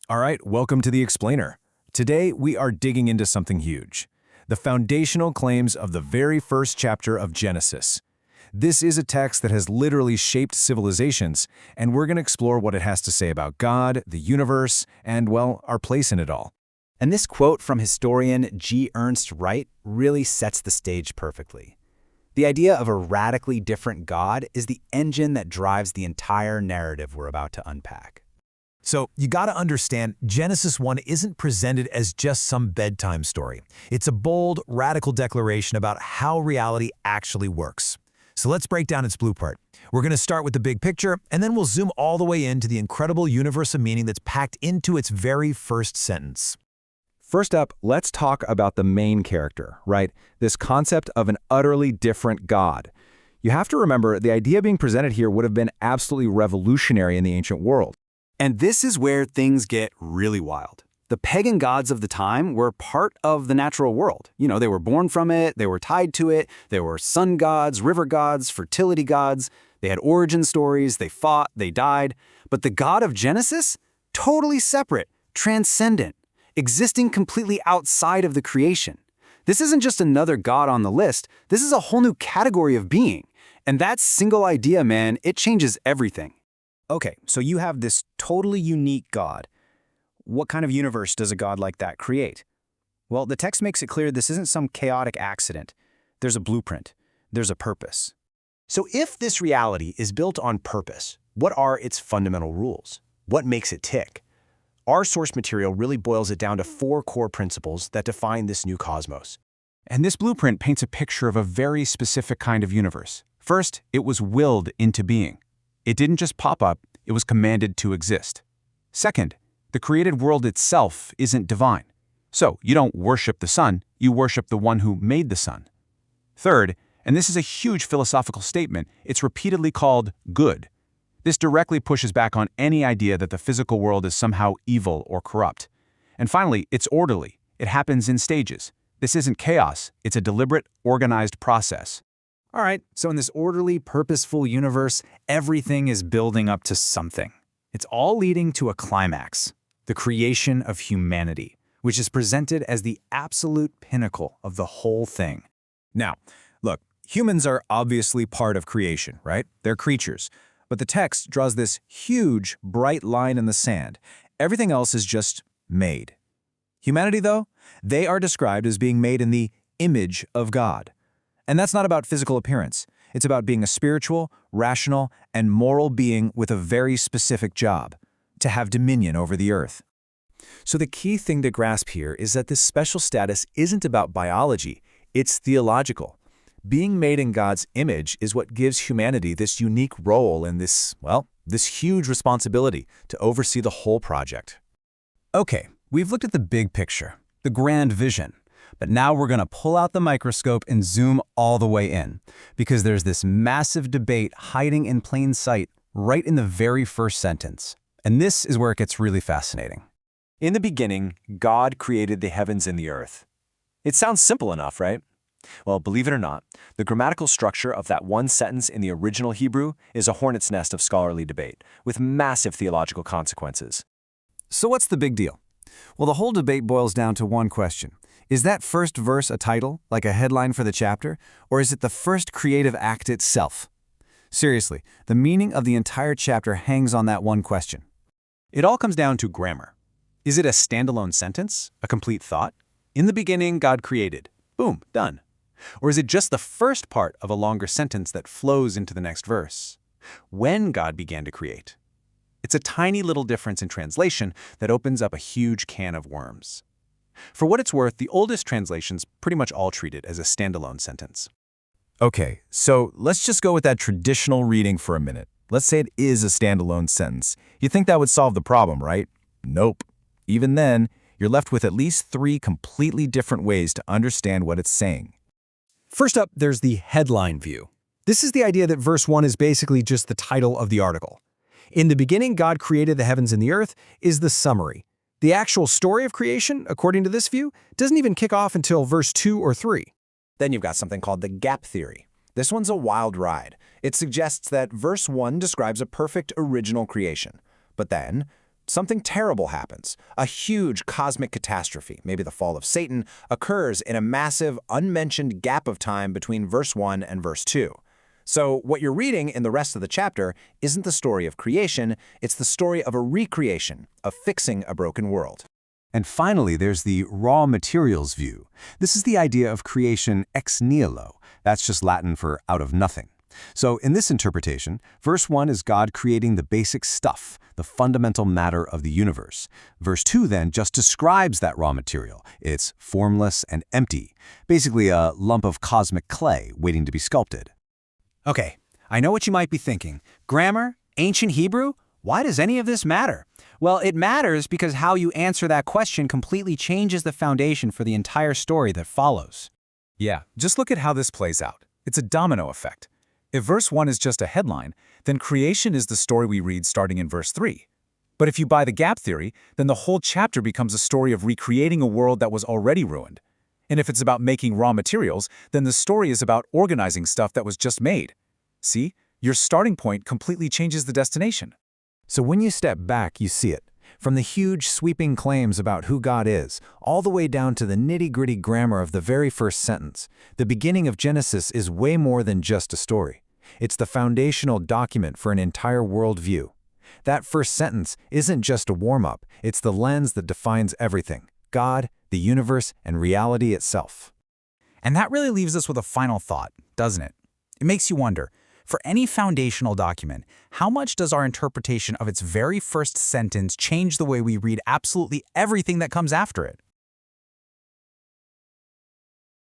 All right, welcome to The Explainer. Today, we are digging into something huge, the foundational claims of the very first chapter of Genesis. This is a text that has literally shaped civilizations, and we're going to explore what it has to say about God, the universe, and, well, our place in it all. And this quote from historian G. Ernst Wright really sets the stage perfectly. The idea of a radically different God is the engine that drives the entire narrative we're about to unpack. So you got to understand, Genesis 1 isn't presented as just some bedtime story. It's a bold, radical declaration about how reality actually works. So let's break down its blueprint. We're going to start with the big picture, and then we'll zoom all the way into the incredible universe of meaning that's packed into its very first sentence. First up, let's talk about the main character, right? This concept of an utterly different God. You have to remember, the idea being presented here would have been absolutely revolutionary in the ancient world. And this is where things get really wild. The pagan gods of the time were part of the natural world. They were born from it, they were tied to it, there were sun gods, river gods, fertility gods, they had origin stories, they fought, they died. But the God of Genesis? Totally separate, transcendent, existing completely outside of the creation. This isn't just another god on the list, this is a whole new category of being. And that single idea, man, it changes everything. Okay, so you have this totally unique God. What kind of universe does a God like that create? Well, the text makes it clear this isn't some chaotic accident. There's a blueprint. There's a purpose. So if this reality is built on purpose, what are its fundamental rules? What makes it tick? Our source material really boils it down to 4 core principles that define this new cosmos. And this blueprint paints a picture of a very specific kind of universe. First, it was willed into being. It didn't just pop up, it was commanded to exist. Second, the created world itself isn't divine. So you don't worship the sun, you worship the one who made the sun. Third, and this is a huge philosophical statement, it's repeatedly called good. This directly pushes back on any idea that the physical world is somehow evil or corrupt. And finally, it's orderly. It happens in stages. This isn't chaos, it's a deliberate, organized process. All right, so in this orderly, purposeful universe, everything is building up to something. It's all leading to a climax, the creation of humanity, which is presented as the absolute pinnacle of the whole thing. Now, look, humans are obviously part of creation, right? They're creatures. But the text draws this huge, bright line in the sand. Everything else is just made. Humanity, though, they are described as being made in the image of God. And that's not about physical appearance. It's about being a spiritual, rational, and moral being with a very specific job, to have dominion over the earth. So the key thing to grasp here is that this special status isn't about biology, it's theological. Being made in God's image is what gives humanity this unique role and this huge responsibility to oversee the whole project. Okay, we've looked at the big picture, the grand vision. But now we're going to pull out the microscope and zoom all the way in, because there's this massive debate hiding in plain sight right in the very first sentence. And this is where it gets really fascinating. In the beginning, God created the heavens and the earth. It sounds simple enough, right? Well, believe it or not, the grammatical structure of that one sentence in the original Hebrew is a hornet's nest of scholarly debate, with massive theological consequences. So what's the big deal? Well, the whole debate boils down to one question. Is that first verse a title, like a headline for the chapter, or is it the first creative act itself? Seriously, the meaning of the entire chapter hangs on that one question. It all comes down to grammar. Is it a standalone sentence, a complete thought? In the beginning, God created. Boom, done. Or is it just the first part of a longer sentence that flows into the next verse? When God began to create. It's a tiny little difference in translation that opens up a huge can of worms. For what it's worth, the oldest translations pretty much all treat it as a standalone sentence. Okay, so let's just go with that traditional reading for a minute. Let's say it is a standalone sentence. You think that would solve the problem, right? Nope. Even then, you're left with at least 3 completely different ways to understand what it's saying. First up, there's the headline view. This is the idea that verse 1 is basically just the title of the article. In the beginning, God created the heavens and the earth is the summary. The actual story of creation, according to this view, doesn't even kick off until verse 2 or 3. Then you've got something called the gap theory. This one's a wild ride. It suggests that verse 1 describes a perfect original creation. But then, something terrible happens. A huge cosmic catastrophe, maybe the fall of Satan, occurs in a massive, unmentioned gap of time between verse 1 and verse 2. So what you're reading in the rest of the chapter isn't the story of creation, it's the story of a recreation, of fixing a broken world. And finally, there's the raw materials view. This is the idea of creation ex nihilo. That's just Latin for out of nothing. So in this interpretation, verse 1 is God creating the basic stuff, the fundamental matter of the universe. Verse 2 then just describes that raw material. It's formless and empty, basically a lump of cosmic clay waiting to be sculpted. Okay, I know what you might be thinking. Grammar? Ancient Hebrew? Why does any of this matter? Well, it matters because how you answer that question completely changes the foundation for the entire story that follows. Yeah, just look at how this plays out. It's a domino effect. If verse 1 is just a headline, then creation is the story we read starting in verse 3. But if you buy the gap theory, then the whole chapter becomes a story of recreating a world that was already ruined. And if it's about making raw materials, then the story is about organizing stuff that was just made. See, your starting point completely changes the destination. So when you step back, you see it. From the huge, sweeping claims about who God is, all the way down to the nitty-gritty grammar of the very first sentence, the beginning of Genesis is way more than just a story. It's the foundational document for an entire worldview. That first sentence isn't just a warm-up, it's the lens that defines everything: God, the universe, and reality itself. And that really leaves us with a final thought, doesn't it? It makes you wonder, for any foundational document, how much does our interpretation of its very first sentence change the way we read absolutely everything that comes after it?